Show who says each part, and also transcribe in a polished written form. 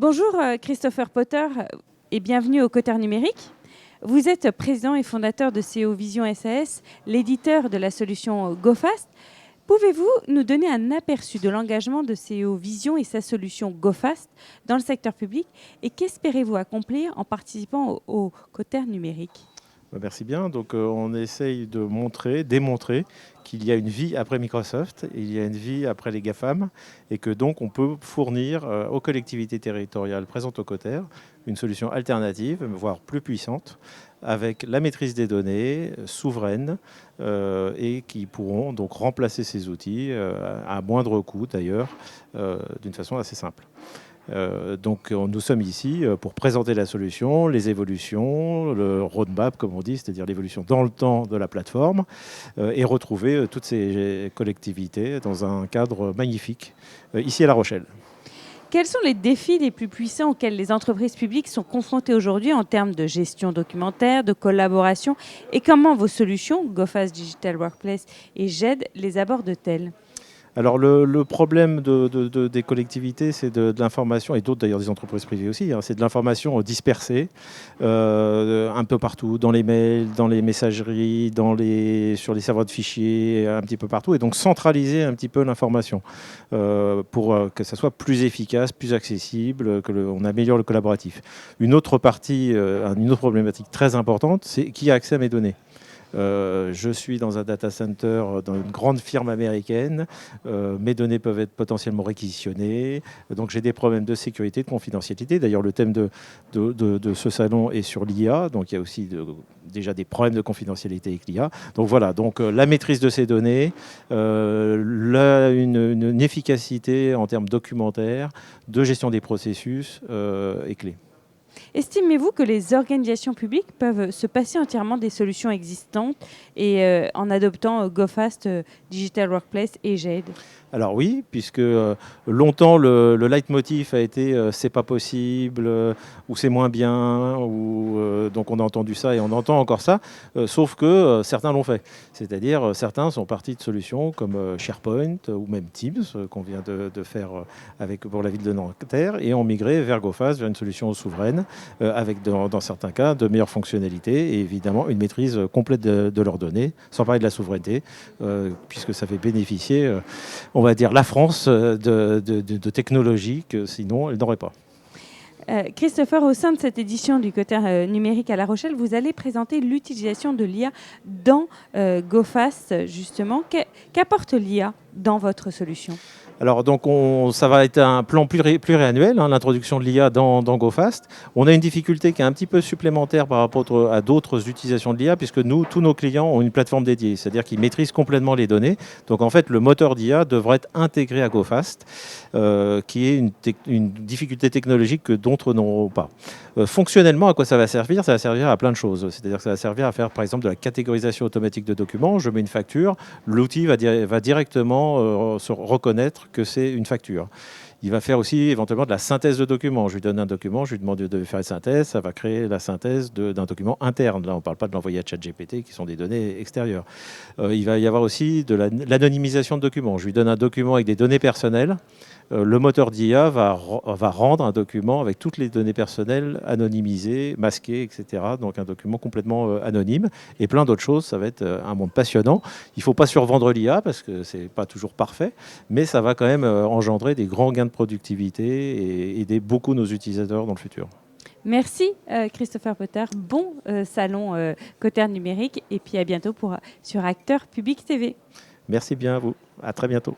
Speaker 1: Bonjour Christopher Potter et bienvenue au Cotter Numérique. Vous êtes président et fondateur de CO Vision SAS, l'éditeur de la solution GoFast. Pouvez-vous nous donner un aperçu de l'engagement de CO Vision et sa solution GoFast dans le secteur public et qu'espérez-vous accomplir en participant au Cotter Numérique ?
Speaker 2: Merci bien. Donc, on essaye de démontrer qu'il y a une vie après Microsoft, il y a une vie après les GAFAM, et que donc on peut fournir aux collectivités territoriales présentes au Cotter une solution alternative, voire plus puissante, avec la maîtrise des données souveraines et qui pourront donc remplacer ces outils à moindre coût d'ailleurs, d'une façon assez simple. Donc nous sommes ici pour présenter la solution, les évolutions, le roadmap comme on dit, c'est-à-dire l'évolution dans le temps de la plateforme et retrouver toutes ces collectivités dans un cadre magnifique ici à La Rochelle.
Speaker 1: Quels sont les défis les plus puissants auxquels les entreprises publiques sont confrontées aujourd'hui en termes de gestion documentaire, de collaboration et comment vos solutions, GoFast Digital Workplace et GED, les abordent-elles ?
Speaker 2: Alors le problème des collectivités, c'est de l'information, et d'autres d'ailleurs des entreprises privées aussi, c'est de l'information dispersée un peu partout, dans les mails, dans les messageries, sur les serveurs de fichiers, un petit peu partout, et donc centraliser un petit peu l'information pour que ça soit plus efficace, plus accessible, qu'on améliore le collaboratif. Une autre problématique très importante, c'est qui a accès à mes données. Je suis dans un data center dans une grande firme américaine. Mes données peuvent être potentiellement réquisitionnées. Donc j'ai des problèmes de sécurité, de confidentialité. D'ailleurs, le thème de ce salon est sur l'IA. Donc il y a aussi déjà des problèmes de confidentialité avec l'IA. Donc voilà, donc, la maîtrise de ces données, une efficacité en termes documentaires, de gestion des processus est clé.
Speaker 1: Estimez-vous que les organisations publiques peuvent se passer entièrement des solutions existantes et en adoptant GoFast, Digital Workplace et GED ?
Speaker 2: Alors oui, puisque longtemps le leitmotiv a été c'est pas possible ou c'est moins bien, donc on a entendu ça et on entend encore ça, sauf que certains l'ont fait. C'est-à-dire certains sont partis de solutions comme SharePoint ou même Teams qu'on vient de faire pour la ville de Nanterre et ont migré vers GoFast, vers une solution souveraine avec dans certains cas de meilleures fonctionnalités et évidemment une maîtrise complète de leurs données, sans parler de la souveraineté, puisque ça fait bénéficier on va dire, la France de technologies que sinon elle n'aurait pas.
Speaker 1: Christopher, au sein de cette édition du Cotter Numérique à La Rochelle, vous allez présenter l'utilisation de l'IA dans GoFast, justement. Qu'apporte l'IA dans votre solution ?
Speaker 2: Alors donc ça va être un plan pluriannuel, l'introduction de l'IA dans GoFast. On a une difficulté qui est un petit peu supplémentaire par rapport à d'autres utilisations de l'IA, puisque tous nos clients ont une plateforme dédiée, c'est-à-dire qu'ils maîtrisent complètement les données. Donc en fait, le moteur d'IA devrait être intégré à GoFast, qui est une difficulté technologique que d'autres n'auront pas. Fonctionnellement, à quoi ça va servir ? Ça va servir à plein de choses. C'est-à-dire que ça va servir à faire, par exemple, de la catégorisation automatique de documents. Je mets une facture, l'outil va directement se reconnaître que c'est une facture. Il va faire aussi éventuellement de la synthèse de documents. Je lui donne un document, je lui demande de faire une synthèse, ça va créer la synthèse d'un document interne. Là, on ne parle pas de l'envoyer à ChatGPT, qui sont des données extérieures. Il va y avoir aussi de l'anonymisation de documents. Je lui donne un document avec des données personnelles. Le moteur d'IA va rendre un document avec toutes les données personnelles anonymisées, masquées, etc. Donc un document complètement anonyme et plein d'autres choses. Ça va être un monde passionnant. Il ne faut pas survendre l'IA parce que ce n'est pas toujours parfait, mais ça va quand même engendrer des grands gains de productivité et aider beaucoup nos utilisateurs dans le futur.
Speaker 1: Merci Christopher Potter. Bon salon Cotter Numérique et puis à bientôt sur Acteur Public TV.
Speaker 2: Merci bien à vous. À très bientôt.